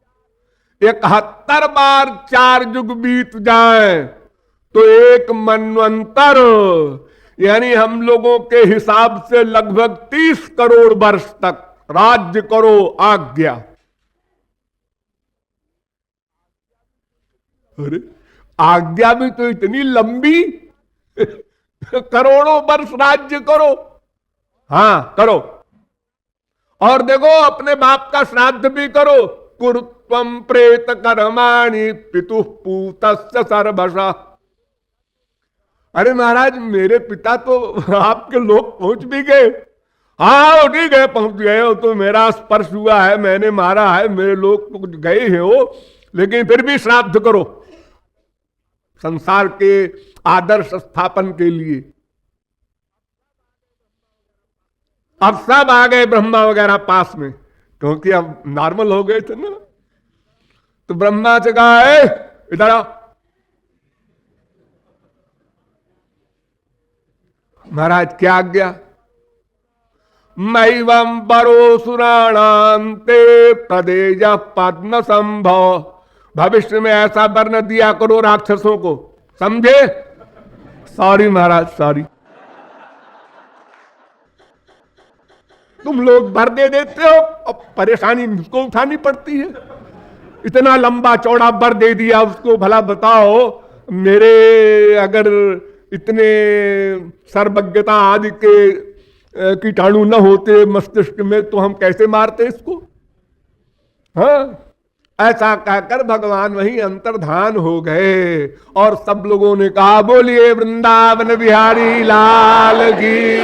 71 बार 4 युग बीत जाए तो एक मनवंतर, यानी हम लोगों के हिसाब से लगभग 30 करोड़ वर्ष तक राज्य करो आज्ञा। अरे आज्ञा भी तो इतनी लंबी करोड़ों वर्ष राज्य करो। हां करो, और देखो अपने बाप का श्राद्ध भी करो। कुरुत्वम प्रेत कर्माणि पितुः पूतस्य सर्वशः। अरे महाराज मेरे पिता तो आपके लोग पहुंच भी गए। हाँ ठीक है पहुंच गए हो, तो मेरा स्पर्श हुआ है, मैंने मारा है, मेरे लोग तो गए हैं हो, लेकिन फिर भी श्राद्ध करो संसार के आदर्श स्थापन के लिए। अब सब आ गए ब्रह्मा वगैरह पास में, क्योंकि अब नॉर्मल हो गए थे ना। तो ब्रह्मा से कहा है इधर आओ। महाराज क्या आज्ञा? मैवं परोसुराणां ते प्रदेज पद्म संभव। भविष्य में ऐसा वर्ण दिया करो राक्षसों को, समझे? सॉरी महाराज सॉरी, तुम लोग भर दे देते हो, अब परेशानी मुझको उठानी पड़ती है। इतना लंबा चौड़ा वर दे दिया उसको, भला बताओ मेरे अगर इतने सर्वज्ञता आदि के कीटाणु न होते मस्तिष्क में तो हम कैसे मारते इसको। हाँ ऐसा कहकर भगवान वहीं अंतर्धान हो गए, और सब लोगों ने कहा बोलिए वृंदावन बिहारी लाल की।